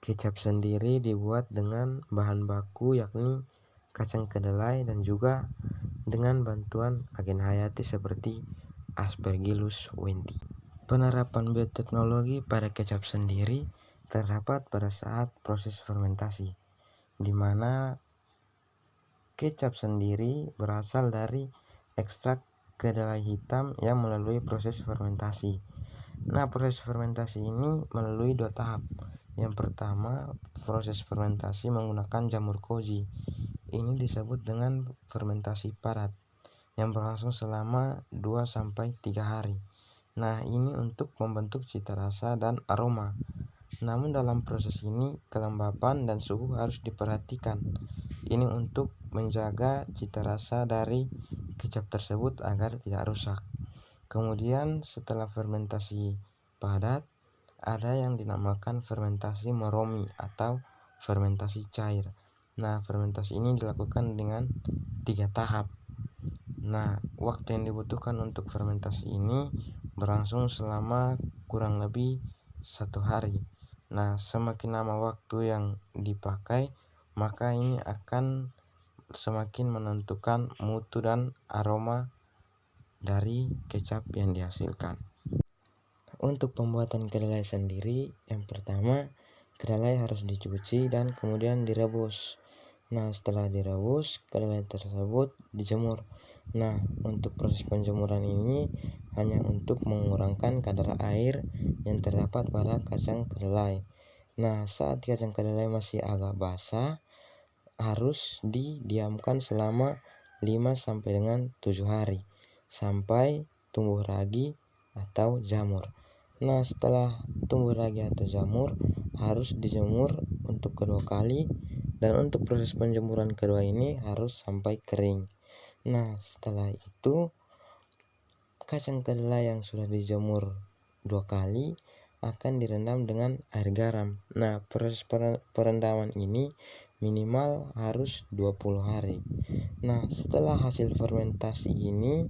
Kecap sendiri dibuat dengan bahan baku yakni kacang kedelai dan juga dengan bantuan agen hayati seperti Aspergillus wienti. Penerapan bioteknologi pada kecap sendiri terdapat pada saat proses fermentasi, di mana kecap sendiri berasal dari ekstrak kedelai hitam yang melalui proses fermentasi. Nah, proses fermentasi ini melalui dua tahap. Yang pertama, proses fermentasi menggunakan jamur koji. Ini disebut dengan fermentasi padat yang berlangsung selama 2-3 hari. Nah, ini untuk membentuk cita rasa dan aroma. Namun dalam proses ini kelembapan dan suhu harus diperhatikan. Ini untuk menjaga cita rasa dari kecap tersebut agar tidak rusak. Kemudian setelah fermentasi padat, ada yang dinamakan fermentasi meromi atau fermentasi cair. Nah, fermentasi ini dilakukan dengan 3 tahap. Nah, waktu yang dibutuhkan untuk fermentasi ini berlangsung selama kurang lebih 1 hari. Nah, semakin lama waktu yang dipakai, maka ini akan semakin menentukan mutu dan aroma dari kecap yang dihasilkan. Untuk pembuatan kedelai sendiri, yang pertama kedelai harus dicuci dan kemudian direbus. Nah, setelah direbus, kedelai tersebut dijemur. Nah, untuk proses penjemuran ini hanya untuk mengurangkan kadar air yang terdapat pada kacang kedelai. Nah, saat kacang kedelai masih agak basah, harus didiamkan selama 5-7 hari sampai tumbuh ragi atau jamur. Nah, setelah tumbuh ragi atau jamur harus dijemur untuk kedua kali, dan untuk proses penjemuran kedua ini harus sampai kering. Nah, setelah itu kacang kedelai yang sudah dijemur 2 kali akan direndam dengan air garam. Nah, proses perendaman ini minimal harus 20 hari. Nah, setelah hasil fermentasi ini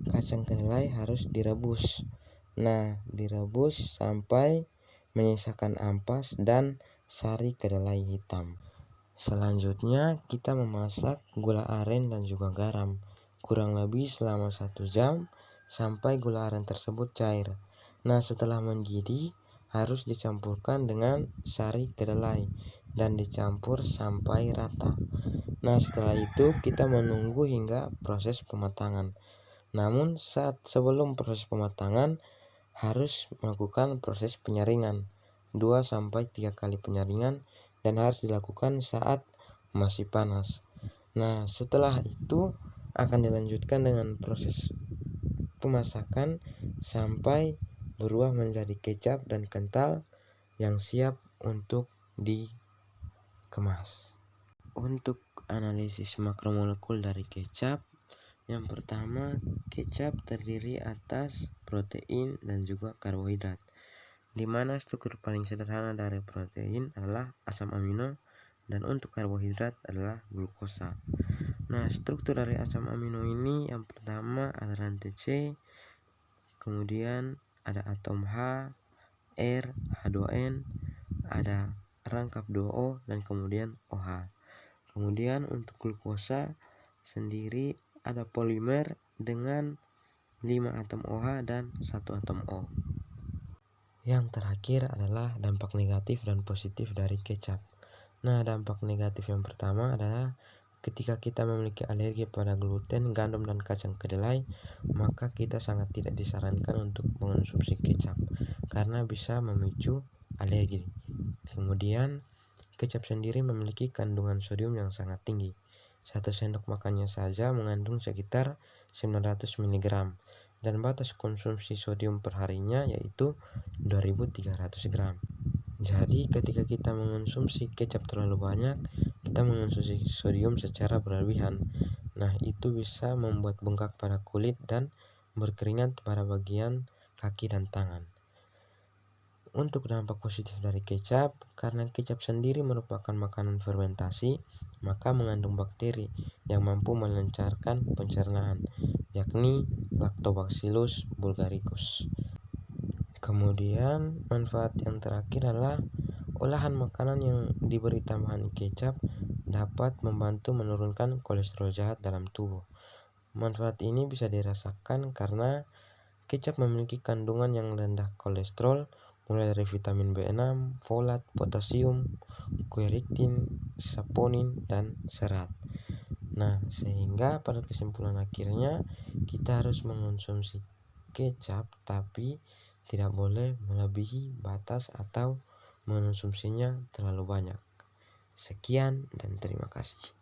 kacang kedelai harus direbus. Nah, direbus sampai menyisakan ampas dan sari kedelai hitam. Selanjutnya kita memasak gula aren dan juga garam kurang lebih selama 1 jam sampai gula aren tersebut cair. Nah, setelah mendidih harus dicampurkan dengan sari kedelai dan dicampur sampai rata. Nah, setelah itu kita menunggu hingga proses pematangan. Namun sebelum proses pematangan harus melakukan proses penyaringan 2-3 kali penyaringan, dan harus dilakukan saat masih panas. Nah, setelah itu akan dilanjutkan dengan proses pemasakan sampai berubah menjadi kecap dan kental yang siap untuk dikemas. Untuk analisis makromolekul dari kecap, yang pertama, kecap terdiri atas protein dan juga karbohidrat, di mana struktur paling sederhana dari protein adalah asam amino dan untuk karbohidrat adalah glukosa. Nah, struktur dari asam amino ini yang pertama ada rantai C, kemudian ada atom H, R, H2N, ada rangkap 2O dan kemudian OH. Kemudian untuk glukosa sendiri ada polimer dengan 5 atom OH dan 1 atom O. Yang terakhir adalah dampak negatif dan positif dari kecap. Nah, dampak negatif yang pertama adalah ketika kita memiliki alergi pada gluten, gandum, dan kacang kedelai, maka kita sangat tidak disarankan untuk mengonsumsi kecap karena bisa memicu alergi. Kemudian, kecap sendiri memiliki kandungan sodium yang sangat tinggi. 1 sendok makannya saja mengandung sekitar 900 mg, dan batas konsumsi sodium perharinya yaitu 2300 gram. Jadi ketika kita mengonsumsi kecap terlalu banyak, kita mengonsumsi sodium secara berlebihan. Nah, itu bisa membuat bengkak pada kulit dan berkeringat pada bagian kaki dan tangan. Untuk dampak positif dari kecap, karena kecap sendiri merupakan makanan fermentasi, maka mengandung bakteri yang mampu melancarkan pencernaan, yakni Lactobacillus bulgaricus. Kemudian manfaat yang terakhir adalah Olahan makanan yang diberi tambahan kecap dapat membantu menurunkan kolesterol jahat dalam tubuh. Manfaat ini bisa dirasakan karena kecap memiliki kandungan yang rendah kolesterol, mulai dari vitamin B6, folat, potasium, quercetin, saponin, dan serat. Nah, sehingga pada kesimpulan akhirnya kita harus mengonsumsi kecap, tapi tidak boleh melebihi batas atau mengonsumsinya terlalu banyak. Sekian dan terima kasih.